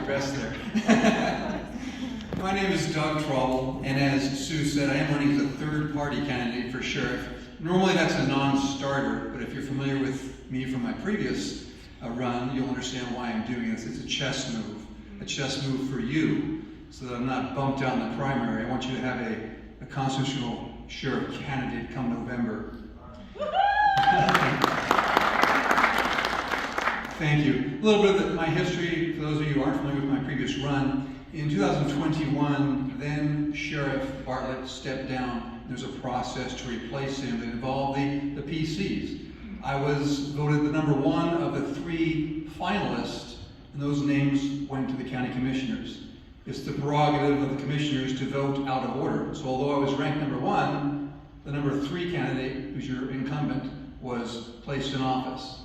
dressed there. My name is Doug Trouble, and as Sue said, I am running as a third-party candidate for sheriff. Normally that's a non-starter, but if you're familiar with me from my previous run, you'll understand why I'm doing this. It's a chess move for you, so that I'm not bumped out in the primary. I want you to have a constitutional sheriff candidate come November. Thank you. A little bit of my history, for those of you who aren't familiar with my previous run. In 2021, then Sheriff Bartlett stepped down. There's a process to replace him that involved the PCs. I was voted the number one of the 3 finalists, and those names went to the county commissioners. It's the prerogative of the commissioners to vote out of order. So although I was ranked number 1, the number 3 candidate, who's your incumbent, was placed in office.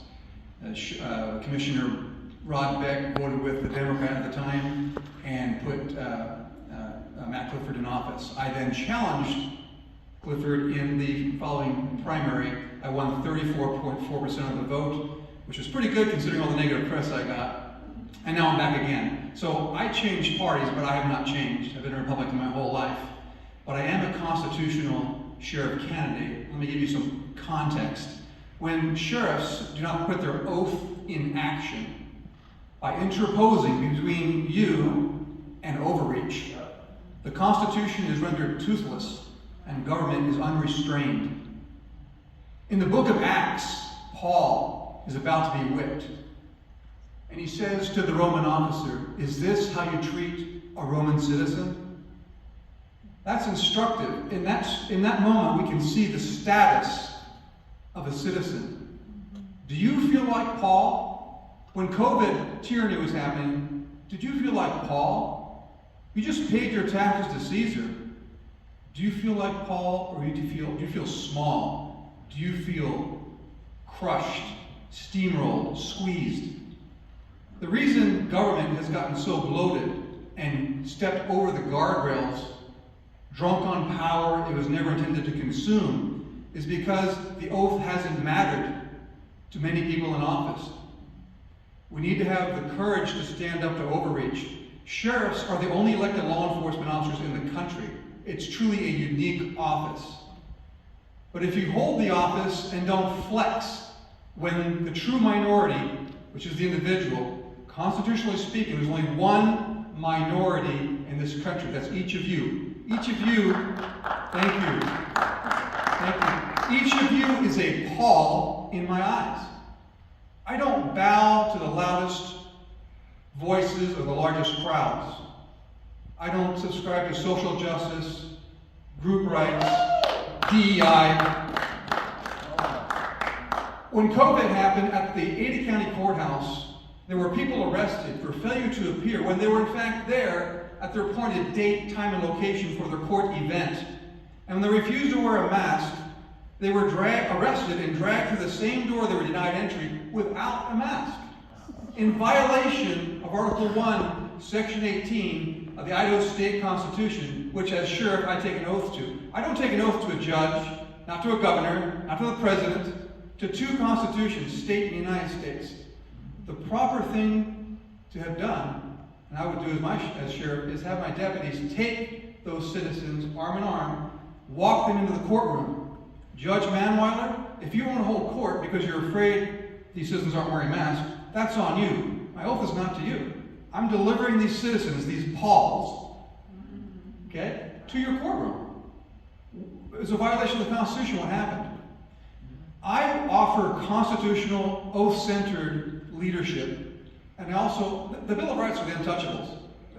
Commissioner Rod Beck voted with the Democrat at the time and put Matt Clifford in office. I then challenged Clifford in the following primary. I won 34.4% of the vote, which was pretty good considering all the negative press I got. And now I'm back again. So I changed parties, but I have not changed. I've been a Republican my whole life. But I am a constitutional sheriff candidate. Let me give you some context. When sheriffs do not put their oath in action by interposing between you and overreach, the Constitution is rendered toothless and government is unrestrained. In the book of Acts, Paul is about to be whipped. And he says to the Roman officer, "Is this how you treat a Roman citizen?" That's instructive. In that moment, we can see the status of a citizen. Do you feel like Paul? When COVID tyranny was happening, did you feel like Paul? You just paid your taxes to Caesar. Do you feel like Paul, or do you feel small? Do you feel crushed, steamrolled, squeezed? The reason government has gotten so bloated and stepped over the guardrails, drunk on power it was never intended to consume, is because the oath hasn't mattered to many people in office. We need to have the courage to stand up to overreach. Sheriffs are the only elected law enforcement officers in the country. It's truly a unique office. But if you hold the office and don't flex, when the true minority, which is the individual, constitutionally speaking, there's only one minority in this country. That's each of you. Each of you, thank you. Thank you. Each of you is a Paul in my eyes. I don't bow to the loudest voices or the largest crowds. I don't subscribe to social justice, group rights, DEI. When COVID happened at the Ada County Courthouse, there were people arrested for failure to appear when they were in fact there at their appointed date, time, and location for their court event. And when they refused to wear a mask, they were arrested and dragged through the same door they were denied entry without a mask, in violation of Article 1, Section 18 of the Idaho State Constitution, which as sheriff I take an oath to. I don't take an oath to a judge, not to a governor, not to the president, to 2 constitutions, state and United States. The proper thing to have done, and I would do as sheriff, is have my deputies take those citizens arm in arm, walk them into the courtroom. Judge Manweiler, if you want to hold court because you're afraid these citizens aren't wearing masks, that's on you. My oath is not to you. I'm delivering these citizens, these Pauls, okay, to your courtroom. It was a violation of the Constitution what happened. I offer constitutional, oath-centered leadership, and also, the Bill of Rights are the untouchables.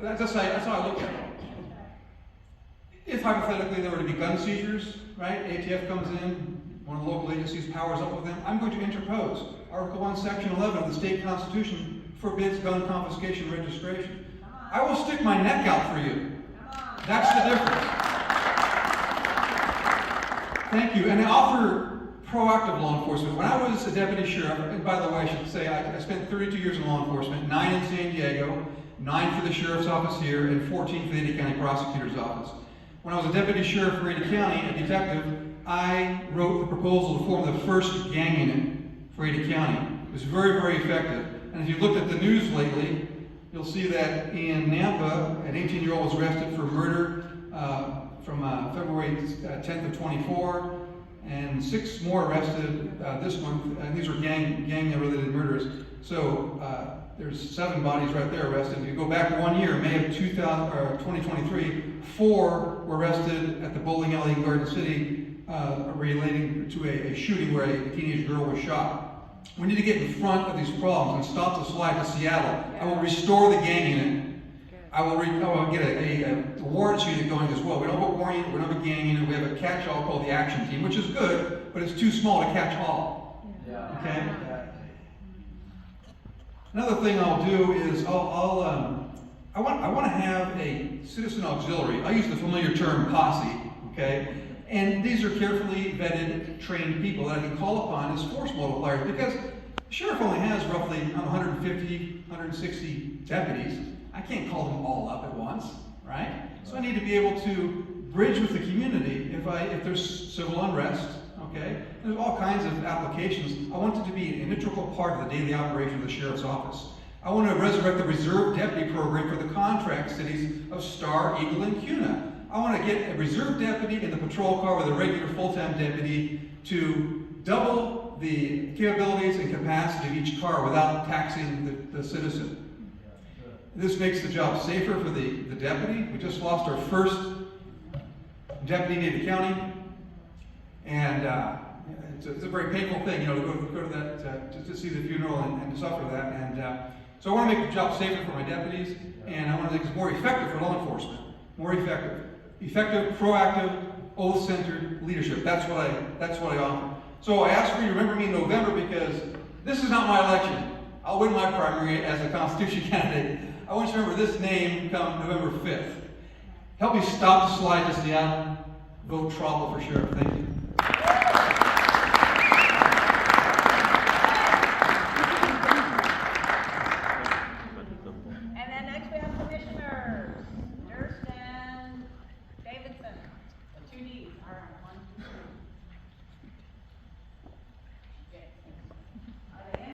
That's how I look at it. If hypothetically there were to be gun seizures, right, ATF comes in, one of the local agencies powers up with them, I'm going to interpose. Article 1, Section 11 of the state constitution forbids gun confiscation registration. I will stick my neck out for you. That's the difference. Thank you. And I offer proactive law enforcement. When I was a deputy sheriff, and by the way, I should say I spent 32 years in law enforcement, 9 in San Diego, 9 for the sheriff's office here, and 14 for the Ada County prosecutor's office. When I was a deputy sheriff for Ada County, a detective, I wrote the proposal to form the first gang unit for Ada County. It was very, very effective. And if you looked at the news lately, you'll see that in Nampa, an 18-year-old was arrested for murder from February 10th of 24, and 6 more arrested this month, and these are gang-related murders. So there's 7 bodies right there arrested. If you go back 1 year, May of 2023, 4 were arrested at the bowling alley in Garden City relating to a shooting where a teenage girl was shot. We need to get in front of these problems and stop the slide to Seattle. I will restore the gang unit. I will get a warrants unit going as well. We don't have a warrant unit, we don't have a gang unit, we have a catch-all called the action team, which is good, but it's too small to catch all. Yeah. Okay? Another thing I'll do is I want to have a citizen auxiliary. I use the familiar term posse, okay? And these are carefully vetted, trained people that I can call upon as force multipliers, because the sheriff only has roughly 150, 160 deputies. I can't call them all up at once, right? So I need to be able to bridge with the community if there's civil unrest, okay? There's all kinds of applications. I want it to be an integral part of the daily operation of the sheriff's office. I want to resurrect the reserve deputy program for the contract cities of Star, Eagle, and Cuna. I want to get a reserve deputy in the patrol car with a regular full-time deputy to double the capabilities and capacity of each car without taxing the citizen. This makes the job safer for the deputy. We just lost our first deputy in the county, and it's a very painful thing, to go to that, to see the funeral and to suffer that. And so I want to make the job safer for my deputies, and I want to make it more effective for law enforcement. More effective. Effective, proactive, oath-centered leadership. That's what I offer. So I ask for you to remember me in November, because this is not my election. I'll win my primary as a Constitution candidate. I want you to remember this name come November 5th. Help me stop the slide to Seattle. Vote Trouble for sheriff. Thank you. And then next we have commissioners. Durst and Davidson. 2 Ds. All right, 1, 2, 3.